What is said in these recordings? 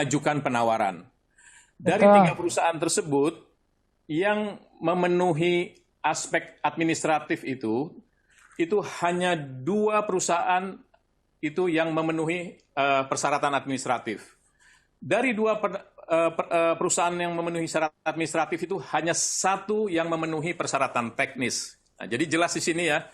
mengajukan penawaran. Dari 3 perusahaan tersebut, yang memenuhi aspek administratif itu hanya 2 perusahaan itu yang memenuhi persyaratan administratif. Dari 2 perusahaan yang memenuhi syarat administratif itu hanya 1 yang memenuhi persyaratan teknis. Nah, jadi jelas di sini ya,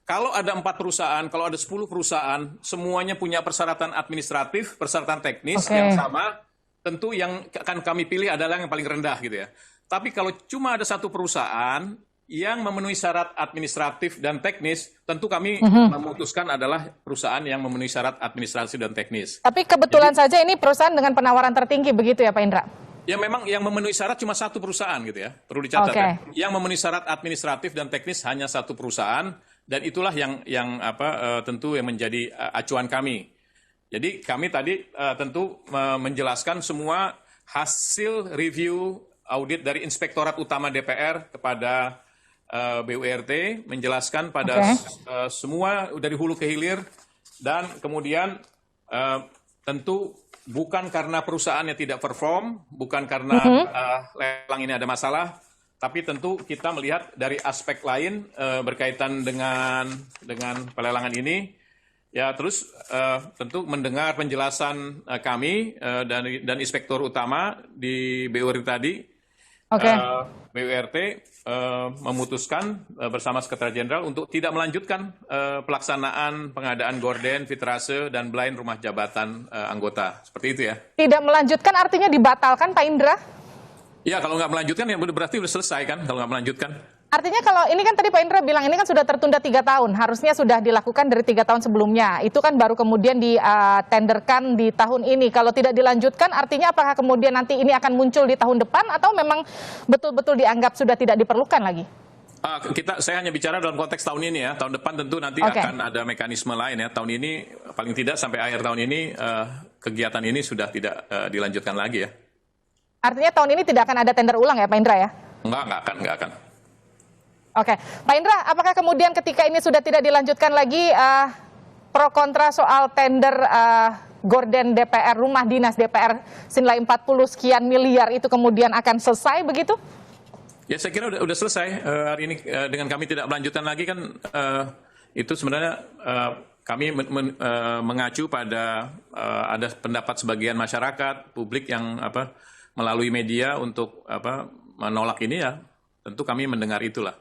kalau ada 4 perusahaan, kalau ada 10 perusahaan, semuanya punya persyaratan administratif, persyaratan teknis yang sama, tentu yang akan kami pilih adalah yang paling rendah gitu ya. Tapi kalau cuma ada 1 perusahaan yang memenuhi syarat administratif dan teknis, tentu kami memutuskan adalah perusahaan yang memenuhi syarat administratif dan teknis. Tapi kebetulan saja ini perusahaan dengan penawaran tertinggi begitu ya Pak Indra? Ya memang yang memenuhi syarat cuma 1 perusahaan gitu ya, perlu dicatat. Ya. Yang memenuhi syarat administratif dan teknis hanya 1 perusahaan, dan itulah yang tentu yang menjadi acuan kami. Jadi kami tadi tentu menjelaskan semua hasil review audit dari Inspektorat Utama DPR kepada BURT, menjelaskan pada semua dari hulu ke hilir, dan kemudian tentu bukan karena perusahaannya tidak perform, bukan karena lelang ini ada masalah, tapi tentu kita melihat dari aspek lain berkaitan dengan pelelangan ini. Ya, terus tentu mendengar penjelasan kami dan Inspektur Utama di BURT tadi. BURT memutuskan bersama Sekretariat Jenderal untuk tidak melanjutkan pelaksanaan pengadaan gorden, fitrase, dan blind rumah jabatan anggota. Seperti itu ya. Tidak melanjutkan artinya dibatalkan, Pak Indra? Ya, kalau nggak melanjutkan ya berarti sudah selesai kan, kalau nggak melanjutkan. Artinya kalau ini kan tadi Pak Indra bilang ini kan sudah tertunda 3 tahun, harusnya sudah dilakukan dari 3 tahun sebelumnya. Itu kan baru kemudian ditenderkan di tahun ini. Kalau tidak dilanjutkan artinya apakah kemudian nanti ini akan muncul di tahun depan atau memang betul-betul dianggap sudah tidak diperlukan lagi? Saya hanya bicara dalam konteks tahun ini ya. Tahun depan tentu nanti akan ada mekanisme lain ya. Tahun ini paling tidak sampai akhir tahun ini kegiatan ini sudah tidak dilanjutkan lagi ya. Artinya tahun ini tidak akan ada tender ulang ya Pak Indra ya? Enggak akan. Oke, Pak Indra, apakah kemudian ketika ini sudah tidak dilanjutkan lagi pro kontra soal tender gorden DPR, rumah dinas DPR senilai 40 sekian miliar itu kemudian akan selesai begitu? Ya saya kira udah selesai. Hari ini dengan kami tidak melanjutkan lagi kan itu sebenarnya kami mengacu pada ada pendapat sebagian masyarakat, publik yang melalui media untuk menolak ini ya. Tentu kami mendengar itulah.